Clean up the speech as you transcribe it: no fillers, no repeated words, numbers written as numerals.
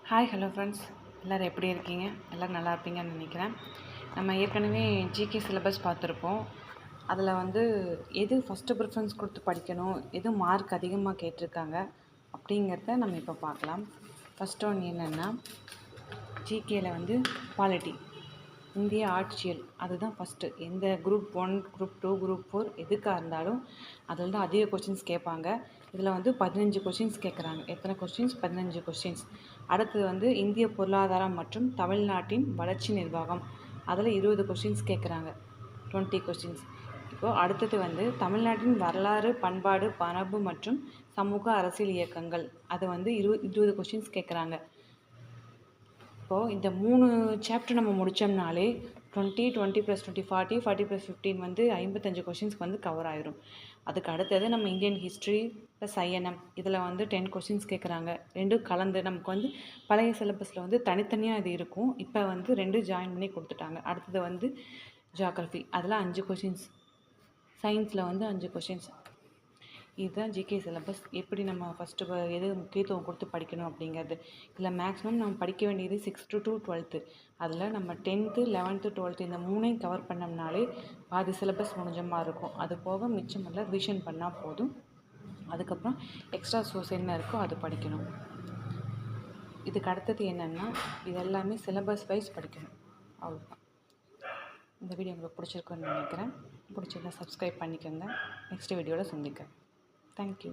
Hi hello friends, எல்லோரும் எப்படி இருக்கீங்க? எல்லோரும் நல்லா இருப்பீங்கன்னு நினைக்கிறேன். நம்ம ஏற்கனவே ஜிகே சிலபஸ் பார்த்துருப்போம். அதில் எது ஃபஸ்ட்டு ப்ரிஃபரன்ஸ் கொடுத்து படிக்கணும், எது மார்க் அதிகமாக கேட்டிருக்காங்க அப்படிங்கிறத நம்ம இப்போ பார்க்கலாம். ஃபஸ்ட் ஒன் என்னென்னா, ஜிகேயில் பாலிட்டி, இந்திய ஆட்சியல், அதுதான் ஃபஸ்ட்டு. எந்த குரூப் 1, குரூப் 2, குரூப் 4 எதுக்காக இருந்தாலும் அதில் தான் அதிக கொஷின்ஸ் கேட்பாங்க. இதில் 15 கொஷின்ஸ் கேட்குறாங்க. எத்தனை கொஷின்ஸ்? 15 கொஷின்ஸ். அடுத்தது இந்திய பொருளாதாரம் மற்றும் தமிழ்நாட்டின் வளர்ச்சி நிர்வாகம், அதில் 20 கொஷின்ஸ் கேட்குறாங்க, 20 கொஷின்ஸ். இப்போது அடுத்தது தமிழ்நாட்டின் வரலாறு, பண்பாடு, மரபு மற்றும் சமூக அரசியல் இயக்கங்கள், அது 20 கொஷின்ஸ் கேட்குறாங்க. இப்போது இந்த 3 சாப்டர் நம்ம முடித்தோம்னாலே 20 20 + 20 40 40 + 15 55 கொஷின்ஸ்க்கு கவர் ஆயிரும். அதுக்கு அடுத்தது நம்ம இந்தியன் ஹிஸ்ட்ரி ப்ளஸ் ஐஎன்எம், இதில் 10 கொஷின்ஸ் கேட்குறாங்க. ரெண்டும் கலந்து நமக்கு பழைய சிலபஸில் தனித்தனியாக இது இருக்கும். இப்போ 2 ஜாயின் பண்ணி கொடுத்துட்டாங்க. அடுத்தது ஜியாகிரஃபி, அதில் 5 கொஷின்ஸ். சயின்ஸில் 5 கொஷின்ஸ். இதுதான் ஜிகே சிலபஸ். எப்படி நம்ம ஃபஸ்ட்டு எது முக்கியத்துவம் கொடுத்து படிக்கணும் அப்படிங்கிறது. இதில் மேக்ஸிமம் நம்ம படிக்க வேண்டியது 6th to 12th. அதில் நம்ம 10th 11th 12th இந்த 3ஐயும் கவர் பண்ணோம்னாலே பாதி சிலபஸ் முடிஞ்ச மாதிரி இருக்கும். அது போக மிச்சமெல்லாம் ரிவிஷன் பண்ணால் போதும். அதுக்கப்புறம் எக்ஸ்ட்ரா சோர்ஸ் என்ன இருக்கோ அது படிக்கணும். இதுக்கு அடுத்தது என்னென்னா, இது எல்லாமே சிலபஸ் வைஸ் படிக்கணும், அவ்வளோதான். இந்த வீடியோ உங்களுக்கு பிடிச்சிருக்குன்னு நினைக்கிறேன். பிடிச்சிருந்தா சப்ஸ்கிரைப் பண்ணிக்கோங்க. நெக்ஸ்ட் வீடியோவில் சந்திக்கிறேன். Thank you.